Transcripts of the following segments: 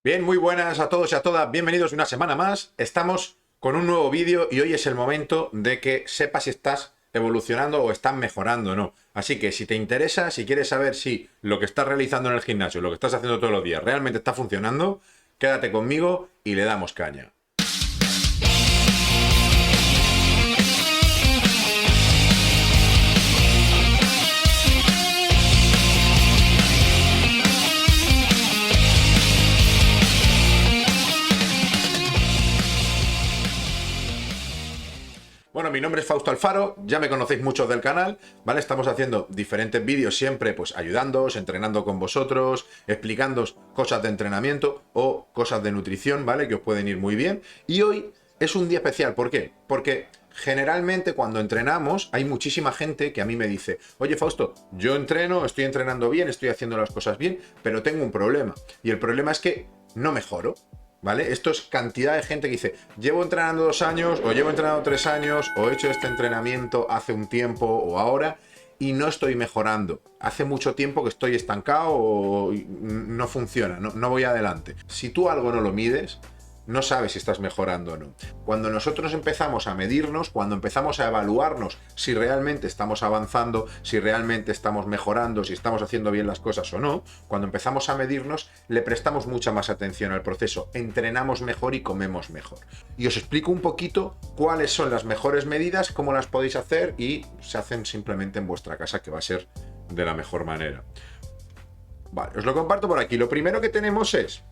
Bien, muy buenas a todos y a todas. Bienvenidos una semana más. Estamos con un nuevo vídeo y hoy es el momento de que sepas si estás evolucionando o estás mejorando o no. Así que si te interesa, si quieres saber si lo que estás realizando en el gimnasio, lo que estás haciendo todos los días, realmente está funcionando, quédate conmigo y le damos caña. Bueno, mi nombre es Fausto Alfaro, ya me conocéis muchos del canal, ¿vale? Estamos haciendo diferentes vídeos siempre, pues ayudándoos, entrenando con vosotros, explicándoos cosas de entrenamiento o cosas de nutrición, ¿vale? Que os pueden ir muy bien. Y hoy es un día especial, ¿por qué? Porque generalmente cuando entrenamos hay muchísima gente que a mí me dice: oye Fausto, yo entreno, estoy entrenando bien, estoy haciendo las cosas bien, pero tengo un problema. Y el problema es que no mejoro. ¿Vale? Esto es cantidad de gente que dice: llevo entrenando 2 años, o llevo entrenando 3 años, o he hecho este entrenamiento hace un tiempo o ahora, y no estoy mejorando. Hace mucho tiempo que estoy estancado o no funciona, no voy adelante. Si tú algo no lo mides, no sabes si estás mejorando o no. Cuando nosotros empezamos a medirnos, cuando empezamos a evaluarnos si realmente estamos avanzando, si realmente estamos mejorando, si estamos haciendo bien las cosas o no, cuando empezamos a medirnos, le prestamos mucha más atención al proceso, entrenamos mejor y comemos mejor. Y os explico un poquito cuáles son las mejores medidas, cómo las podéis hacer y se hacen simplemente en vuestra casa, que va a ser de la mejor manera. Vale, os lo comparto por aquí. Lo primero que tenemos es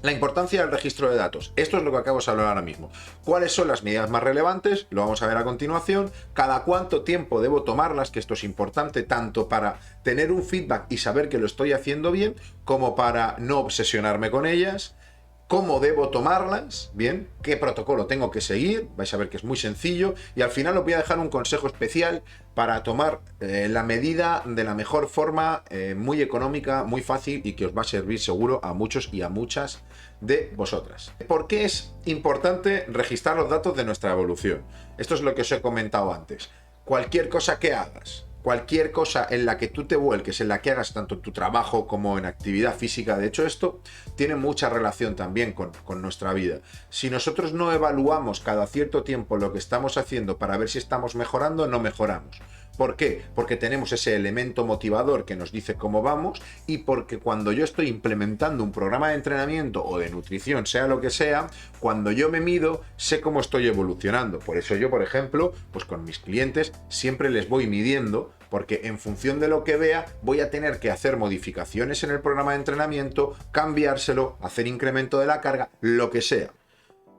la importancia del registro de datos. Esto es lo que acabo de hablar ahora mismo. ¿Cuáles son las medidas más relevantes? Lo vamos a ver a continuación. ¿Cada cuánto tiempo debo tomarlas? Que esto es importante tanto para tener un feedback y saber que lo estoy haciendo bien, como para no obsesionarme con ellas. ¿Cómo debo tomarlas? Bien, ¿qué protocolo tengo que seguir? Vais a ver que es muy sencillo. Y al final os voy a dejar un consejo especial para tomar la medida de la mejor forma, muy económica, muy fácil y que os va a servir seguro a muchos y a muchas de vosotras. ¿Por qué es importante registrar los datos de nuestra evolución? Esto es lo que os he comentado antes. Cualquier cosa que hagas, cualquier cosa en la que tú te vuelques, en la que hagas tanto en tu trabajo como en actividad física, de hecho esto tiene mucha relación también con nuestra vida. Si nosotros no evaluamos cada cierto tiempo lo que estamos haciendo para ver si estamos mejorando, no mejoramos. ¿Por qué? Porque tenemos ese elemento motivador que nos dice cómo vamos, y porque cuando yo estoy implementando un programa de entrenamiento o de nutrición, sea lo que sea, cuando yo me mido, sé cómo estoy evolucionando. Por eso yo, por ejemplo, pues con mis clientes siempre les voy midiendo, porque en función de lo que vea voy a tener que hacer modificaciones en el programa de entrenamiento, cambiárselo, hacer incremento de la carga, lo que sea.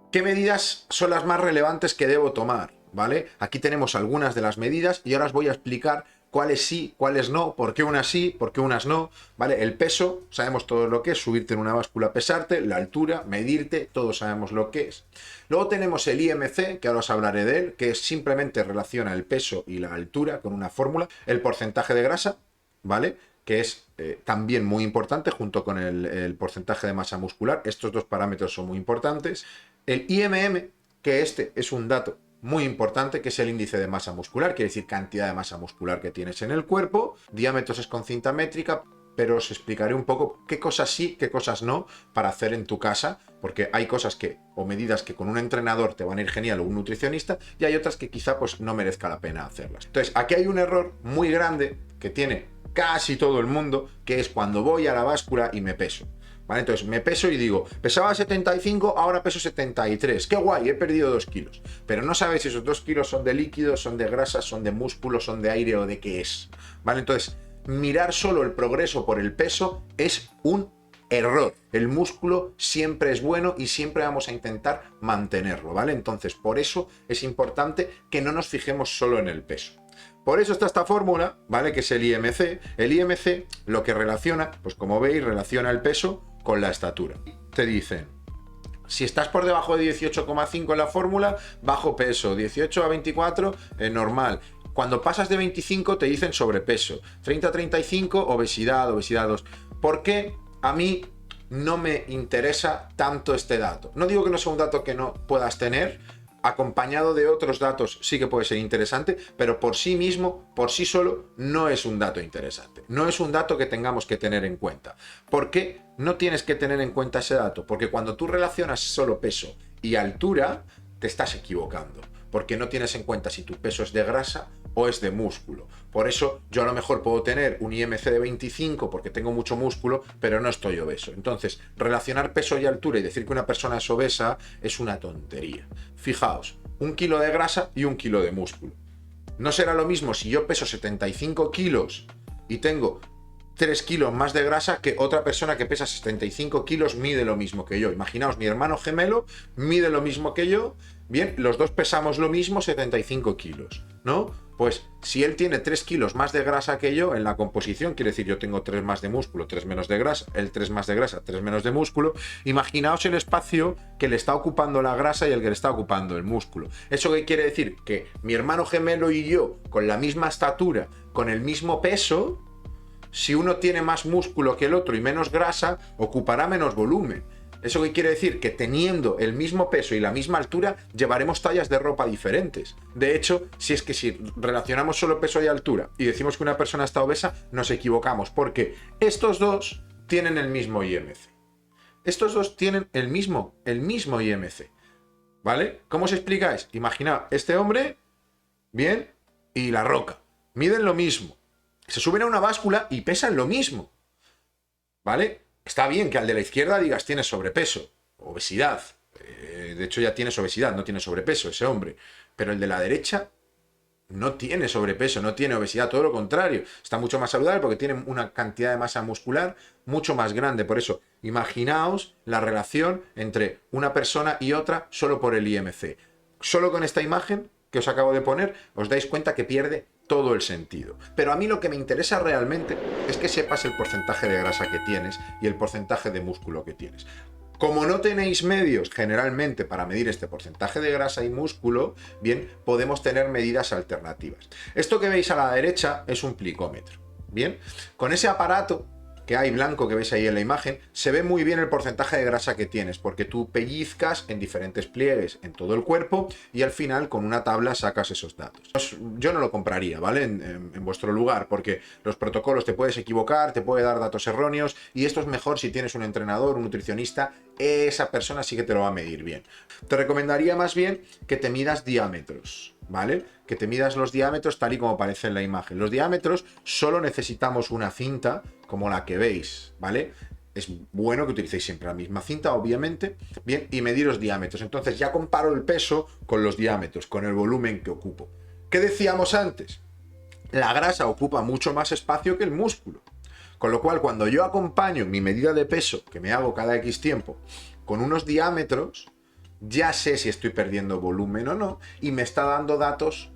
¿Qué medidas son las más relevantes que debo tomar? ¿Vale? Aquí tenemos algunas de las medidas y ahora os voy a explicar cuáles sí, cuáles no, por qué unas sí, por qué unas no, ¿vale? El peso, sabemos todo lo que es, subirte en una báscula, pesarte, la altura, medirte, todos sabemos lo que es. Luego tenemos el IMC, que ahora os hablaré de él, que simplemente relaciona el peso y la altura con una fórmula, el porcentaje de grasa, ¿vale? Que es también muy importante junto con el porcentaje de masa muscular. Estos dos parámetros son muy importantes. El IMM, que este es un dato muy importante, que es el índice de masa muscular, quiere decir cantidad de masa muscular que tienes en el cuerpo. Diámetros es con cinta métrica, pero os explicaré un poco qué cosas sí, qué cosas no para hacer en tu casa, porque hay cosas que, o medidas que con un entrenador te van a ir genial o un nutricionista, y hay otras que quizá pues no merezca la pena hacerlas. Entonces, aquí hay un error muy grande que tiene casi todo el mundo, que es cuando voy a la báscula y me peso. ¿Vale? Entonces me peso y digo, pesaba 75, ahora peso 73. ¡Qué guay! He perdido 2 kilos. Pero no sabes si esos 2 kilos son de líquidos, son de grasa, son de músculo, son de aire o de qué es. ¿Vale? Entonces, mirar solo el progreso por el peso es un error. El músculo siempre es bueno y siempre vamos a intentar mantenerlo, ¿vale? Entonces, por eso es importante que no nos fijemos solo en el peso. Por eso está esta fórmula, ¿vale? Que es el IMC. El IMC lo que relaciona, pues como veis, relaciona el peso con la estatura. Te dicen, si estás por debajo de 18,5 en la fórmula, bajo peso, 18 a 24, normal. Cuando pasas de 25 te dicen sobrepeso, 30 a 35, obesidad, obesidad 2. ¿Por qué a mí no me interesa tanto este dato? No digo que no sea un dato que no puedas tener, acompañado de otros datos sí que puede ser interesante, pero por sí mismo, por sí solo, no es un dato interesante. No es un dato que tengamos que tener en cuenta. ¿Por qué no tienes que tener en cuenta ese dato? Porque cuando tú relacionas solo peso y altura, te estás equivocando. Porque no tienes en cuenta si tu peso es de grasa o es de músculo. Por eso yo a lo mejor puedo tener un IMC de 25 porque tengo mucho músculo, pero no estoy obeso. Entonces, relacionar peso y altura y decir que una persona es obesa es una tontería. Fijaos, 1 kilo de grasa y 1 kilo de músculo. No será lo mismo si yo peso 75 kilos y tengo 3 kilos más de grasa que otra persona que pesa 75 kilos mide lo mismo que yo. Imaginaos, mi hermano gemelo mide lo mismo que yo. Bien, los dos pesamos lo mismo, 75 kilos, ¿no? Pues si él tiene 3 kilos más de grasa que yo en la composición, quiere decir yo tengo 3 más de músculo, 3 menos de grasa, él 3 más de grasa, 3 menos de músculo, imaginaos el espacio que le está ocupando la grasa y el que le está ocupando el músculo. ¿Eso qué quiere decir? Que mi hermano gemelo y yo, con la misma estatura, con el mismo peso, si uno tiene más músculo que el otro y menos grasa, ocupará menos volumen. ¿Eso qué quiere decir? Que teniendo el mismo peso y la misma altura, llevaremos tallas de ropa diferentes. De hecho, si relacionamos solo peso y altura y decimos que una persona está obesa, nos equivocamos, porque estos dos tienen el mismo IMC. Estos dos tienen el mismo IMC. ¿Vale? ¿Cómo os explicáis? Imaginad, este hombre, bien, y La Roca. Miden lo mismo. Se suben a una báscula y pesan lo mismo. ¿Vale? Está bien que al de la izquierda digas tienes sobrepeso, obesidad. De hecho ya tienes obesidad, no tiene sobrepeso ese hombre. Pero el de la derecha no tiene sobrepeso, no tiene obesidad, todo lo contrario. Está mucho más saludable porque tiene una cantidad de masa muscular mucho más grande. Por eso, imaginaos la relación entre una persona y otra solo por el IMC. Solo con esta imagen que os acabo de poner, os dais cuenta que pierde todo el sentido. Pero a mí lo que me interesa realmente es que sepas el porcentaje de grasa que tienes y el porcentaje de músculo que tienes. Como no tenéis medios generalmente para medir este porcentaje de grasa y músculo, bien, podemos tener medidas alternativas. Esto que veis a la derecha es un plicómetro. Bien, con ese aparato que hay blanco que veis ahí en la imagen, se ve muy bien el porcentaje de grasa que tienes, porque tú pellizcas en diferentes pliegues en todo el cuerpo y al final con una tabla sacas esos datos. Yo no lo compraría, ¿vale? En vuestro lugar, porque los protocolos te puedes equivocar, te puede dar datos erróneos y esto es mejor si tienes un entrenador, un nutricionista, esa persona sí que te lo va a medir bien. Te recomendaría más bien que te midas diámetros, ¿vale? Que te midas los diámetros tal y como aparece en la imagen. Los diámetros solo necesitamos una cinta como la que veis, ¿vale? Es bueno que utilicéis siempre la misma cinta, obviamente, bien, y medir los diámetros. Entonces ya comparo el peso con los diámetros, con el volumen que ocupo. ¿Qué decíamos antes? La grasa ocupa mucho más espacio que el músculo. Con lo cual, cuando yo acompaño mi medida de peso, que me hago cada X tiempo, con unos diámetros, ya sé si estoy perdiendo volumen o no, y me está dando datos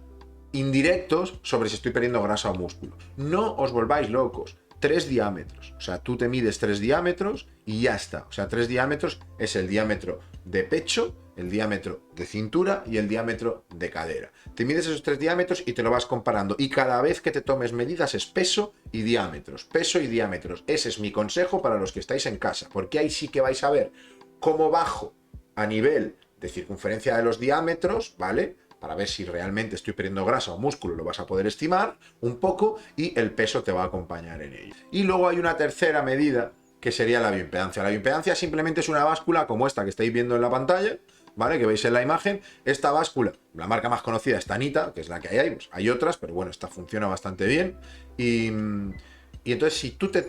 indirectos sobre si estoy perdiendo grasa o músculo. No os volváis locos. 3 diámetros. O sea, tú te mides 3 diámetros y ya está. O sea, 3 diámetros es el diámetro de pecho, el diámetro de cintura y el diámetro de cadera. Te mides esos 3 diámetros y te lo vas comparando. Y cada vez que te tomes medidas es peso y diámetros. Peso y diámetros. Ese es mi consejo para los que estáis en casa. Porque ahí sí que vais a ver cómo bajo a nivel de circunferencia de los diámetros, ¿vale? Para ver si realmente estoy perdiendo grasa o músculo, lo vas a poder estimar un poco y el peso te va a acompañar en ello. Y luego hay una tercera medida que sería la bioimpedancia. La bioimpedancia simplemente es una báscula como esta que estáis viendo en la pantalla, ¿vale? Que veis en la imagen. Esta báscula, la marca más conocida es Tanita, que es la que hay. Pues hay otras, pero bueno, esta funciona bastante bien. Y entonces si tú te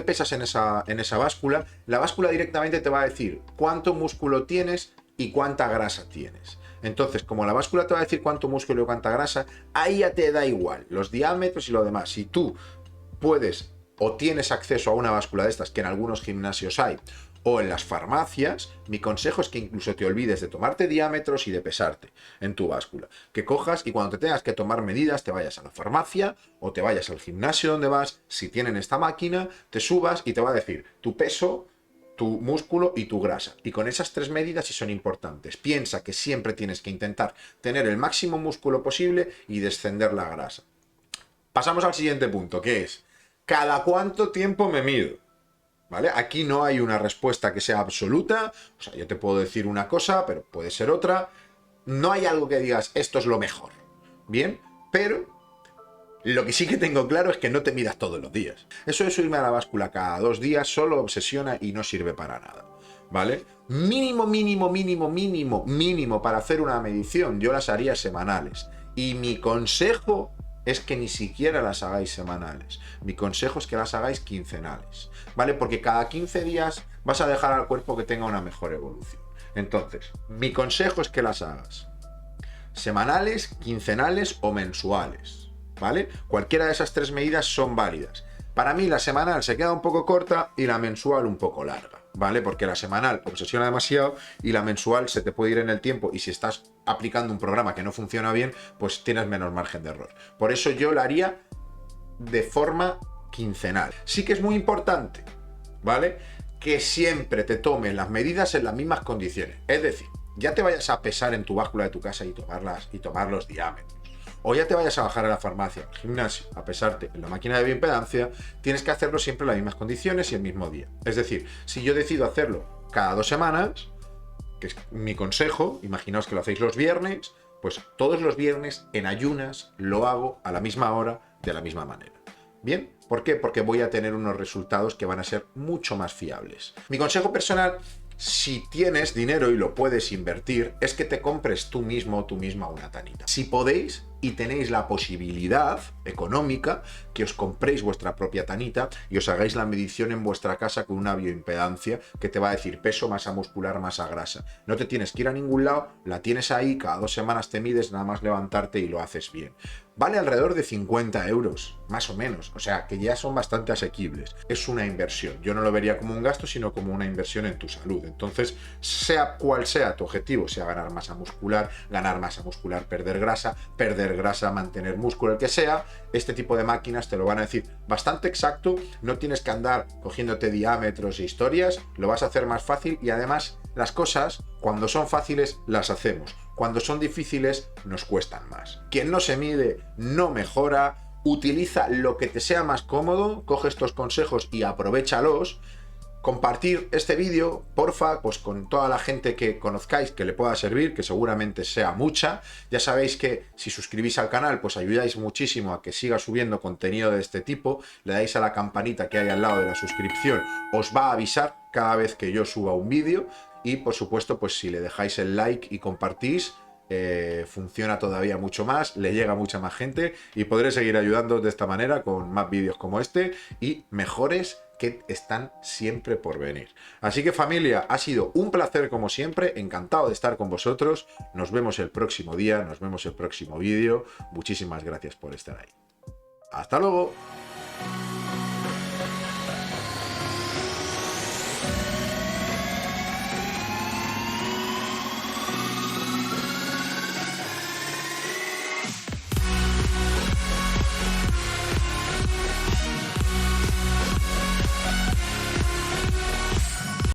pesas en esa báscula, la báscula directamente te va a decir cuánto músculo tienes y cuánta grasa tienes. Entonces, como la báscula te va a decir cuánto músculo y cuánta grasa, ahí ya te da igual los diámetros y lo demás. Si tú puedes o tienes acceso a una báscula de estas, que en algunos gimnasios hay, o en las farmacias, mi consejo es que incluso te olvides de tomarte diámetros y de pesarte en tu báscula. Que cojas y cuando te tengas que tomar medidas, te vayas a la farmacia o te vayas al gimnasio donde vas, si tienen esta máquina, te subas y te va a decir tu peso, tu músculo y tu grasa. Y con esas 3 medidas sí son importantes. Piensa que siempre tienes que intentar tener el máximo músculo posible y descender la grasa. Pasamos al siguiente punto, que es ¿cada cuánto tiempo me mido? ¿Vale? Aquí no hay una respuesta que sea absoluta. O sea, yo te puedo decir una cosa, pero puede ser otra. no hay algo que digas, esto es lo mejor. Bien, pero lo que sí que tengo claro es que no te midas todos los días. Eso de subirme a la báscula cada 2 días solo obsesiona y no sirve para nada. ¿Vale? Mínimo para hacer una medición, yo las haría semanales. Y mi consejo es que ni siquiera las hagáis semanales. Mi consejo es que las hagáis quincenales, ¿vale? Porque cada 15 días vas a dejar al cuerpo que tenga una mejor evolución. Entonces, mi consejo es que las hagas semanales, quincenales o mensuales, ¿vale? Cualquiera de esas 3 medidas son válidas. Para mí la semanal se queda un poco corta y la mensual un poco larga, ¿vale? Porque la semanal obsesiona demasiado y la mensual se te puede ir en el tiempo, y si estás aplicando un programa que no funciona bien, pues tienes menos margen de error. Por eso yo la haría de forma quincenal. Sí que es muy importante, ¿vale?, que siempre te tomen las medidas en las mismas condiciones. Es decir, ya te vayas a pesar en tu báscula de tu casa y tomar los diámetros, o ya te vayas a bajar a la farmacia, al gimnasio, a pesarte en la máquina de bioimpedancia, tienes que hacerlo siempre en las mismas condiciones y el mismo día. Es decir, si yo decido hacerlo cada 2 semanas, que es mi consejo, imaginaos que lo hacéis los viernes, pues todos los viernes en ayunas lo hago a la misma hora, de la misma manera. ¿Bien? ¿Por qué? Porque voy a tener unos resultados que van a ser mucho más fiables. Mi consejo personal, si tienes dinero y lo puedes invertir, es que te compres tú mismo o tú misma una tanita. Si podéis y tenéis la posibilidad económica, que os compréis vuestra propia tanita y os hagáis la medición en vuestra casa con una bioimpedancia que te va a decir peso, masa muscular, masa grasa. No te tienes que ir a ningún lado, la tienes ahí, cada 2 semanas te mides, nada más levantarte y lo haces bien. Vale alrededor de 50 euros, más o menos, o sea que ya son bastante asequibles. Es una inversión, yo no lo vería como un gasto, sino como una inversión en tu salud. Entonces, sea cual sea tu objetivo, sea ganar masa muscular, perder grasa, mantener músculo, el que sea, este tipo de máquinas te lo van a decir bastante exacto, no tienes que andar cogiéndote diámetros e historias, lo vas a hacer más fácil, y además las cosas, cuando son fáciles, las hacemos. Cuando son difíciles, nos cuestan más. Quien no se mide, no mejora. Utiliza lo que te sea más cómodo, coge estos consejos y aprovéchalos. Compartir este vídeo, porfa, pues con toda la gente que conozcáis que le pueda servir, que seguramente sea mucha. Ya sabéis que si suscribís al canal, pues ayudáis muchísimo a que siga subiendo contenido de este tipo. Le dais a la campanita que hay al lado de la suscripción, os va a avisar cada vez que yo suba un vídeo. Y por supuesto, pues si le dejáis el like y compartís, funciona todavía mucho más, le llega a mucha más gente y podré seguir ayudando de esta manera con más vídeos como este y mejores que están siempre por venir. Así que familia, ha sido un placer como siempre, encantado de estar con vosotros. Nos vemos el próximo día, nos vemos el próximo vídeo. Muchísimas gracias por estar ahí. ¡Hasta luego!